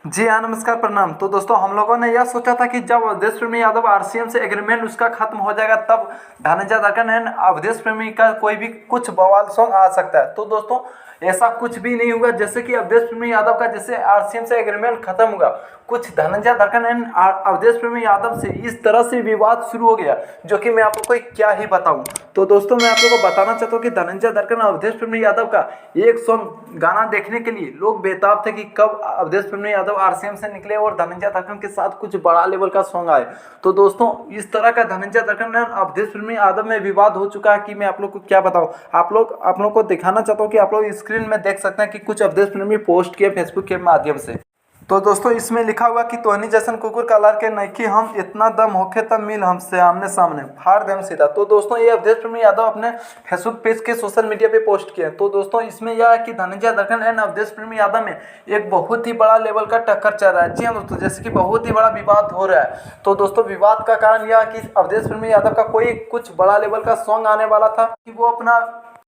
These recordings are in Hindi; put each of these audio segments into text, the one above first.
जी हाँ, नमस्कार, प्रणाम। तो दोस्तों हम लोगों ने यह सोचा था कि जब अवधेश प्रेमी यादव आरसीएम से एग्रीमेंट उसका खत्म हो जाएगा तब धनंजय दर्कन एंड अवधेश प्रेमी का कोई भी कुछ बवाल सॉन्ग आ सकता है। तो दोस्तों ऐसा कुछ भी नहीं होगा। जैसे कि अवधेश प्रेमी यादव का जैसे आरसीएम से एग्रीमेंट खत्म होगा, कुछ धनंजय दर्कन एंड अवधेश प्रेमी यादव से इस तरह से विवाद शुरू हो गया जो कि मैं आप लोग को क्या ही बताऊं। तो दोस्तों मैं आप लोगों को बताना चाहता हूं कि धनंजय दर्कन और अवधेश प्रेमी यादव का एक सॉन्ग गाना देखने के लिए लोग बेताब थे कि कब अवधेश प्रेमी यादव आरसीएम से निकले और धनंजय दर्कन के साथ कुछ बड़ा लेवल का सॉन्ग आए। तो दोस्तों इस तरह का धनंजय दर्कन और अवधेश प्रेमी यादव में विवाद हो चुका है कि मैं आप लोग को क्या बताऊं। आप लोग को दिखाना चाहता हूं कि आप लोग स्क्रीन में देख सकते हैं कि कुछ अवधेश प्रेमी पोस्ट किए फेसबुक के माध्यम से। तो दोस्तों इसमें लिखा हुआ कि तोहनी जैसन कुकुर कलार के नइखी हम, इतना दम होखे तब मिल हमसे आमने सामने, फाड़ देम सीधा। तो दोस्तों ये अवधेश प्रेमी यादव अपने फेसबुक पेज के सोशल मीडिया पे पोस्ट किए हैं। तो दोस्तों इसमें यह है कि धनंजय दर्कन एंड अवधेश प्रेमी यादव में एक बहुत ही बड़ा लेवल का टक्कर चल रहा है। जी हाँ दोस्तों, जैसे कि बहुत ही बड़ा विवाद हो रहा है। तो दोस्तों विवाद का कारण यह है कि अवधेश प्रेमी यादव का कोई कुछ बड़ा लेवल का सॉन्ग आने वाला था कि वो अपना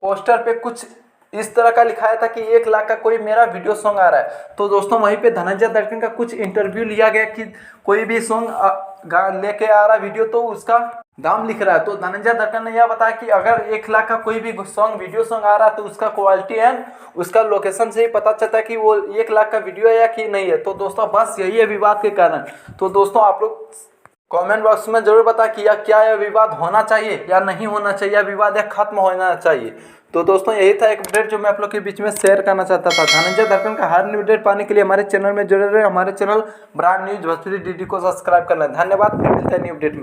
पोस्टर पे कुछ इस तरह का लिखाया था कि 1 लाख का कोई मेरा वीडियो सॉन्ग आ रहा है। तो दोस्तों वहीं पे धनंजय दर्कन का कुछ इंटरव्यू लिया गया कि कोई भी सॉन्ग लेके आ रहा वीडियो तो उसका दाम लिख रहा है। तो धनंजय दर्कन ने यह बताया कि अगर 1 लाख का कोई भी सॉन्ग वीडियो सॉन्ग आ रहा है तो उसका क्वालिटी एंड उसका लोकेशन से ही पता चलता है कि वो 1 लाख का वीडियो है या कि नहीं है। तो दोस्तों बस यही है विवाद के कारण। तो दोस्तों आप लोग कमेंट बॉक्स में जरूर बता कि क्या यह विवाद होना चाहिए या नहीं होना चाहिए, या विवाद या खत्म होना चाहिए। तो दोस्तों यही था एक अपडेट जो मैं आप लोग के बीच में शेयर करना चाहता था। धनंजय दर्कन का हर न्यू अपडेट पाने के लिए हमारे चैनल में जुड़े रहे। हमारे channel brand news Bhojpuri DD को सब्सक्राइब करना है। धन्यवाद, फिर मिलते हैं न्यू अपडेट में।